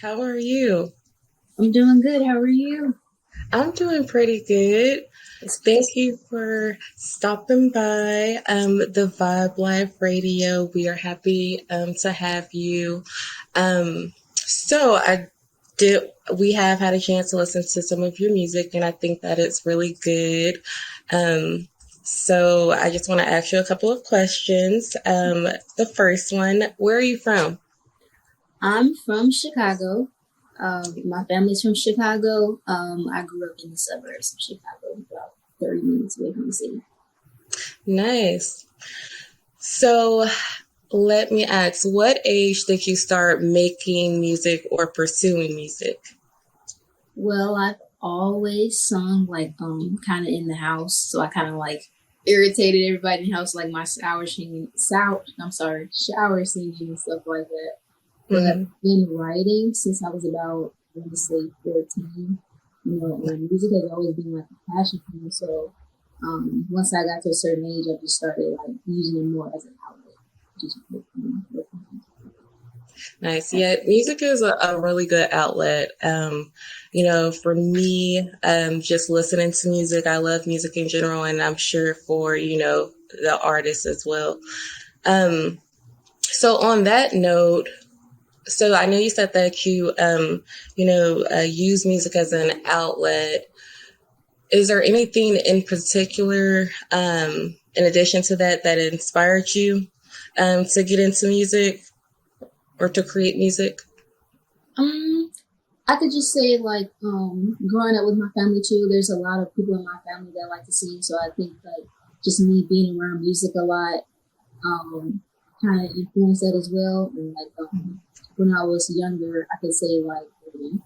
How are you? I'm doing good. How are you? I'm doing pretty good. It's Thank you for stopping by the Vibe Life Radio. We are happy to have you. So I did. We have had a chance to listen to some of your music, and I think that it's really good. Um, so I just want to ask you a couple of questions. The first one: Where are you from? I'm from Chicago. My family's from Chicago. I grew up in the suburbs of Chicago, about 30 minutes away from the city. Nice. So let me ask, what age did you start making music or pursuing music? Well, I've always sung like kind of in the house, so I kind of like irritated everybody in the house, like my shower singing and stuff like that. But Hmm. in writing, since I was about, I want to say 14, music has always been like a passion for me. So once I got to a certain age, I just started like using it more as an outlet. Just Nice. Yeah, music is a really good outlet. For me, just listening to music, I love music in general, and I'm sure for, the artists as well. Um, so on that note, so I know you said that you use music as an outlet. Is there anything in particular, in addition to that, that inspired you to get into music or to create music? um, I could just say like growing up with my family too. There's a lot of people in my family that like to sing, so I think like just me being around music a lot um kind of influenced that as well. And like when I was younger, I could say like in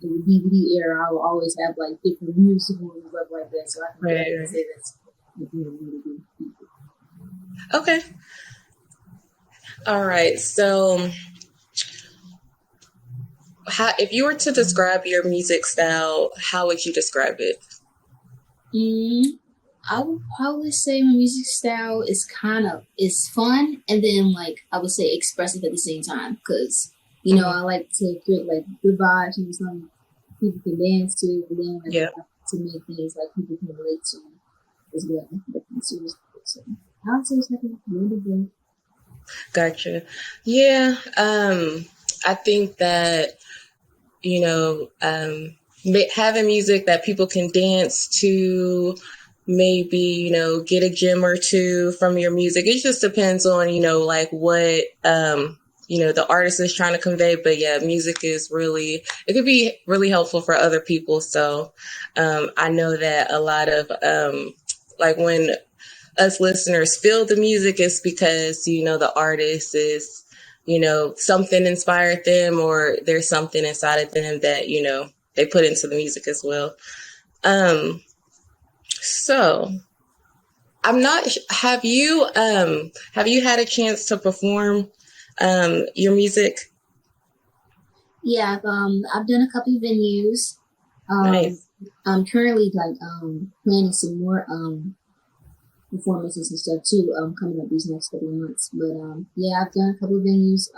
the DVD era, I will always have like different musicals and stuff like that. So I can Right, definitely right. say that's really good. Okay. All right. So, if you were to describe your music style, how would you describe it? Mm, I would probably say my music style is fun, and then like I would say expressive at the same time because Hmm. I like to create like good vibes and some people can dance to, and then like Yeah. I like to make things like people can relate to as well. So I would say it's like a really good. Gotcha. Yeah. I think that, you know, um, having music that people can dance to, maybe, get a gem or two from your music. It just depends on, like what, the artist is trying to convey. But yeah, music is really, it could be really helpful for other people. So I know that a lot of, like when us listeners feel the music, it's because, the artist is, something inspired them, or there's something inside of them that, they put into the music as well. Um, so I'm not, have you had a chance to perform, your music? Yeah, I've done a couple of venues. Um, Nice. I'm currently like planning some more performances and stuff too. Coming up these next couple of months. But yeah, I've done a couple of venues.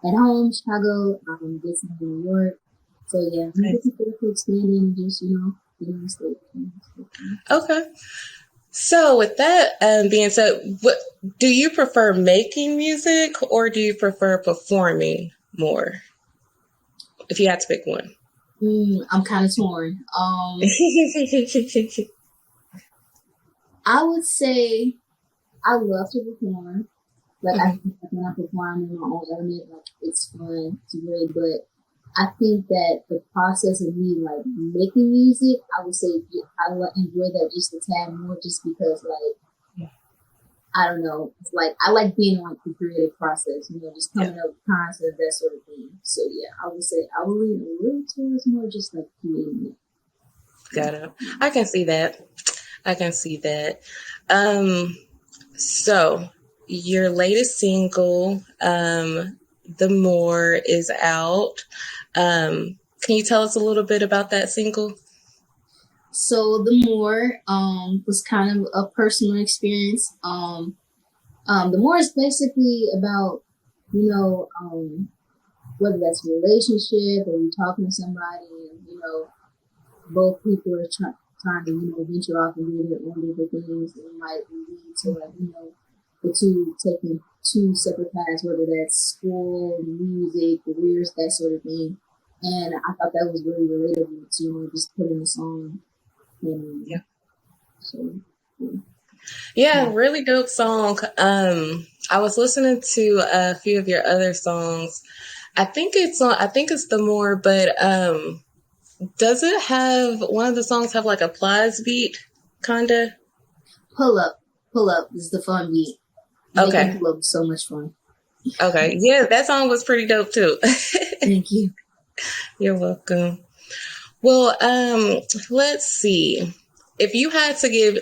At home, Chicago. Did some in New York. So yeah, I'm Nice. looking forward to expanding and just getting on stage. Okay. So with that being said, what do you prefer, making music or do you prefer performing more? If you had to pick one. I'm kind of torn. I would say I love to perform. Like I Mhm. think like when I perform in my own element, like it's fun, it's great. But I think that the process of me like making music, I would say enjoy that just a tad more, just because like I don't know, it's like I like being in like the creative process, just Yeah, coming up with concepts, that sort of thing. So yeah, I would say I would lean a little towards more just like creating got it. I can see that. I can see that. Um, so your latest single, "The More," is out. Can you tell us a little bit about that single? So the more was kind of a personal experience. The more is basically about you know um whether that's a relationship or you're talking to somebody and, both people are trying to, venture off and do their own different things, and it might lead to, like, the two taking two separate paths, whether that's school, music, careers, that sort of thing. And I thought that was really relatable to, just putting a song. And, yeah. So, yeah, really dope song. I was listening to a few of your other songs. I think it's the More, but does it have one of the songs have like a Plies beat, kinda? Pull Up is the fun beat. Okay. Making Pull Up so much fun. Okay, yeah, that song was pretty dope too. Thank you. You're welcome. Well, let's see. If you had to give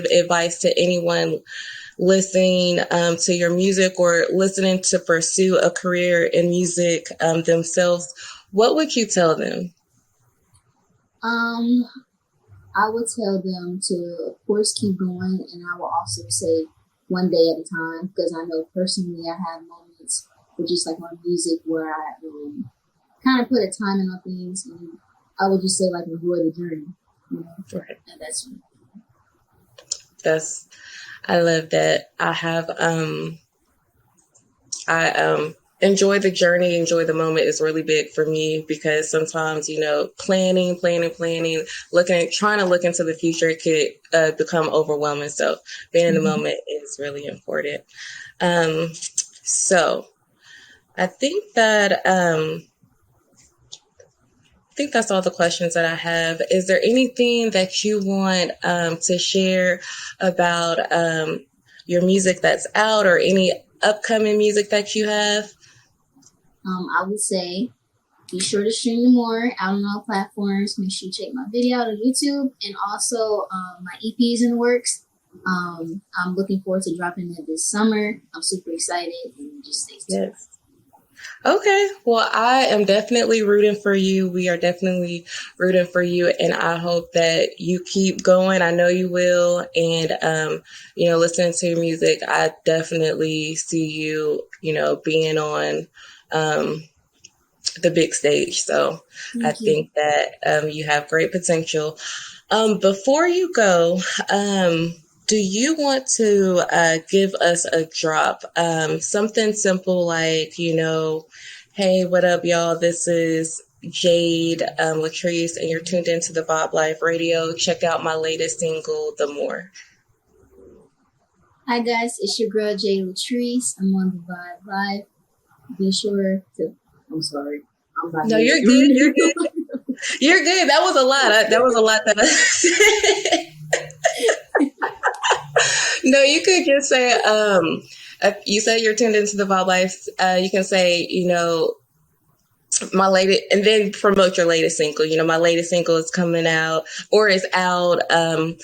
advice to anyone listening to your music or listening to pursue a career in music themselves, what would you tell them? I would tell them to, of course, keep going, and I will also say one day at a time, because I know personally I have moments with just like my music where I kind of put a timing on things, and I would just say, like, enjoy the journey. Right. And I love that. I enjoy the journey, enjoy the moment is really big for me, because sometimes, planning, trying to look into the future could become overwhelming. So being in the moment is really important. So I think that's all the questions that I have. Is there anything that you want to share about your music that's out, or any upcoming music that you have? I would say be sure to stream more out on all platforms. Make sure you check my video out on YouTube, and also my EP is in the works. I'm looking forward to dropping it this summer. I'm super excited, and just stay tuned. Yes. Okay. Well, I am definitely rooting for you. We are definitely rooting for you, and I hope that you keep going. I know you will. And, listening to your music, I definitely see you, being on the big stage. So I think that you have great potential. Before you go, do you want to give us a drop? Something simple like, hey, what up, y'all? This is Jade Latrice, and you're tuned into the VIBELYFE Radio. Check out my latest single, The More. Hi, guys. It's your girl, Jade Latrice. I'm on the VIBELYFE. Be sure to... I'm sorry. No, you're good. You're good. You're good. That was a lot. That was a lot. No, you could just say, you said you're tuned into the VIBELYFE. You can say, my latest, and then promote your latest single. My latest single is coming out, or is out, and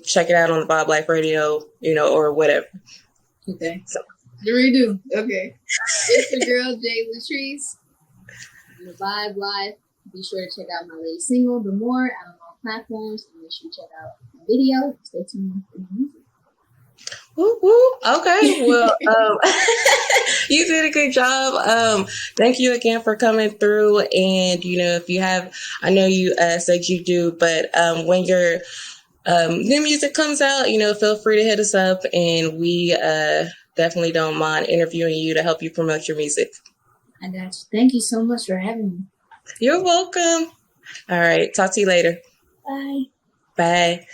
check it out on the VIBELYFE Radio, or whatever. Okay. So, redo. Okay. It's the girl, Jade Latrice, the VIBELYFE. Be sure to check out my latest single, The More, out on all platforms, and make sure you check out my video. Stay tuned for the music. Woo, woo. Okay. Well, you did a good job. Thank you again for coming through. And, if you have, I know you said you do, but when your new music comes out, feel free to hit us up, and we definitely don't mind interviewing you to help you promote your music. I got you. Thank you so much for having me. You're welcome. All right. Talk to you later. Bye. Bye.